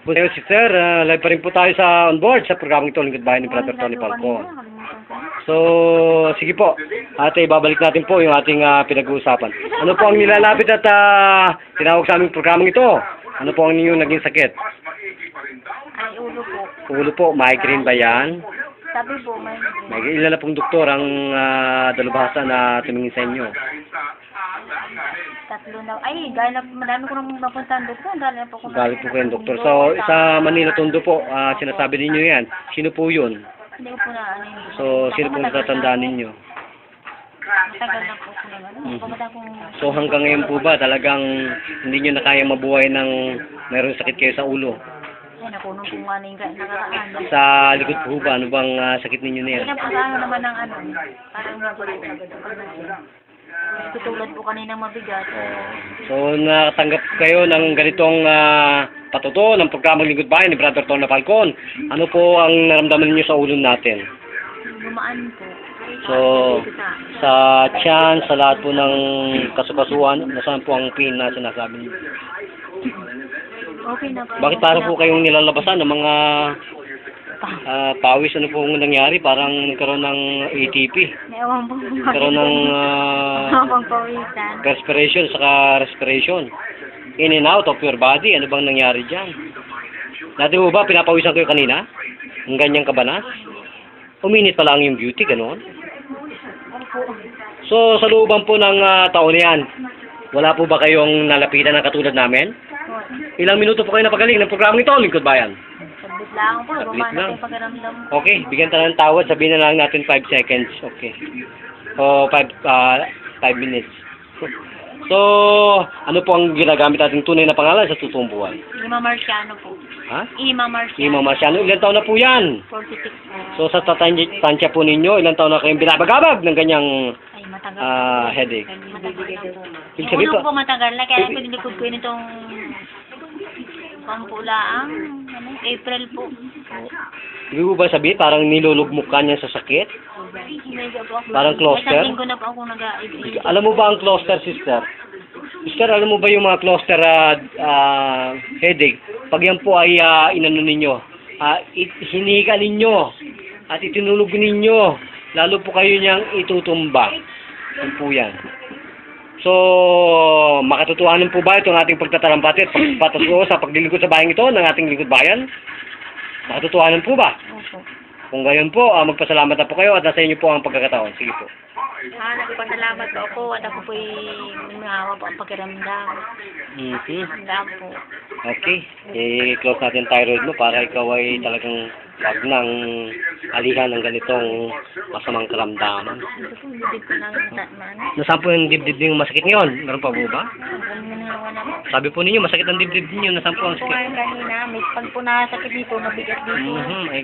Buti si Sir, live pa rin po tayo sa onboard sa programang ito, Lingkod Bayan ni Brother Tony Falcon. So, sige po, ate, babalik natin po yung ating pinag-uusapan. Ano po ang nilalapit at tinawag sa aming programang ito? Ano po ang inyong naging sakit? Ay, ulo po. Ulo po, migraine ba yan? Sabi po, may... Ilan na pong doktor ang dalubhasa na tumingin sa inyo? Tatlo na. Ay, gaya na, madami ko nang mapuntahan doktor. Galing po ko. Galing po kayong doktor. So, sa Manila Tondo po, sinasabi ninyo yan. Sino po yun? Hindi ko po na ano yun. So, sino po natatandaan ninyo? Matagal na po ko naman. So, hanggang ngayon po ba talagang hindi nyo na kaya mabuhay ng mayroong sakit kayo sa ulo? Ay, nakuno po nga na yung nakaraan. Sa likod po ba? Ano bang sakit ninyo na yan? Hindi na po ano naman ng ano. Parang magulo. Tutulad po kanina mabigat. So, nakatanggap kayo ng ganitong patuto ng programang Lingkod Bayan ni Brother Tony Falcon. Ano po ang naramdaman niyo sa ulo natin? Lumaan po. So, sa tiyan, sa lahat po ng kasukasuan, nasaan po ang pain na sinasabi niyo? Okay na po. Bakit parang po kayong nilalabasan ng mga pawis? Ano po nangyari? Parang nagkaroon ng ATP. Ewan po. Nagkaroon ng Ewan po, Ethan. perspiration saka respiration. In and out of your body. Ano bang nangyari dyan? Dati po ba, pinapawisan kayo kanina? Ang ganyang kabanas? Uminit pa lang yung beauty, gano'n? So, sa looban po ng taon yan, wala po ba kayong nalapitan na katulad namin? Ilang minuto po kayo napagaling ng programang ito, Lingkod Bayan? Saglit lang po. Saglit lang. Yung pagkaramdam. Okay, bigyan tayo ng tawad. Sabihin na lang natin 5 seconds. Okay. O 5 minutes. So, ano po ang ginagamit nating tunay na pangalan sa totoong buhay? Ima Marciano po. Ha? Ima Marciano. Ima Marciano. Ilan taon na po yan? 46 po. So, sa tansya po ninyo, ilan taon na kayong binabagabag ng ganyang Ay, matagal. headache? Matagal na po. Ibig Yung sabihin ulo pa- po matagal na, kaya pinilikod ko yun itong pampulaang April po. Ibig po ba sabihin, parang nilulugmok ka niya sa sakit? Medyo po ako. Parang cluster? Isang linggo na po ako nag-ibig. Alam mo ba ang cluster, sister? Sister, alam mo ba yung mga cluster headache? Pag yan po ay inano ninyo, hinihiga ninyo at itinulog ninyo, lalo po kayo niyang itutumba. Yan po yan. So, makatotohanan po ba itong ating pagtatalampati at pagpatutuo sa paglilingkod sa bayan ito ng ating Lingkod Bayan? Makatotohanan po ba? Opo. Kung gayon po, magpasalamat na po kayo at nasa inyo po ang pagkakataon. Sige po. Nagpasalamat po ako at ako po'y nangawa po ang pakiramdam. Handa po. Okay. I-close natin thyroid mo para ikaw ay talagang wag nang alihan ng ganitong masamang karamdaman. Ito po, bibig ko ng tatman. Nasaan po yung dibdib niyo masakit ngayon? Meron pa po ba? Sabi po ninyo, masakit ang dibdib niyo. Nasaan po ang Po sakit? ngayon kanina, may pag po nakasakit dito, mabigat dito.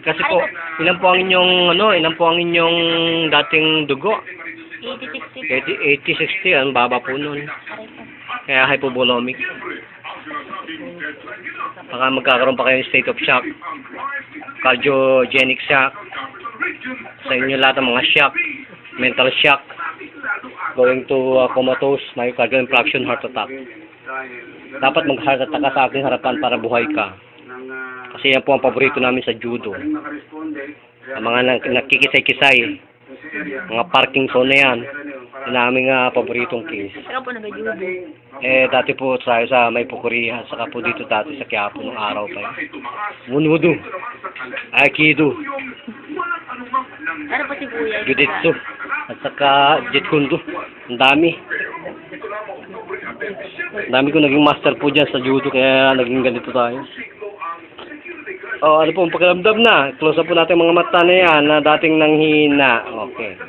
Kasi po, ilan po ang inyong dating dugo? 80-60. 80-60, ang baba po nun. Kaya hypovolemic. Baka magkakaroon pa kayo ng state of shock. Cardiogenic shock. Sa inyo lahat ng mga shock. Mental shock. Going to comatose, myocardial infarction, heart attack. Dapat mag-heart attack ka sa aking harapan para buhay ka. Kasi yan po ang paborito namin sa judo. Ang mga nakikisay-kisay. Mga parking zone na yan. Yung aming paboritong case. Saka po nag-judo. Dati po tayo sa may pukurihan. Saka po dito dati sa Quiapo nung araw pa yun. Wunwudu. Aikido. Ano po si Kuya? Jujitsu. At saka Jeet Kune Do. Ang dami. Ang dami ko naging master po dyan sa judo. Kaya naging ganito tayo. Ano po ang pakiramdam na? Close up po natin mga mata na yan na dating nanghina. Okay.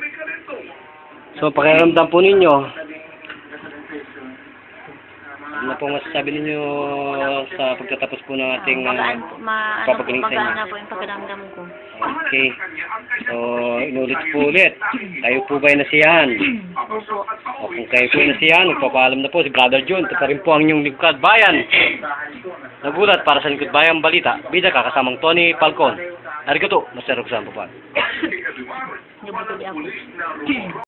So, pakiramdam po ninyo. Ano po masasabi ninyo sa pagtatapos po ng ating papagaling sa inyo? Magaan na po yung pakiramdam ko. Okay. So, inulit po ulit. Kayo po ba'y nasiyahan? Opo. O kung kayo po nasiyahan, nagpapaalam na po si Brother John. Ito pa rin po ang inyong Lingkod Bayan. Nagulat para sa Lingkod Bayan Balita. Bida ka kasamang Tony Falcon. Arigato, Master Roxanne Papan. Nabutuli ako.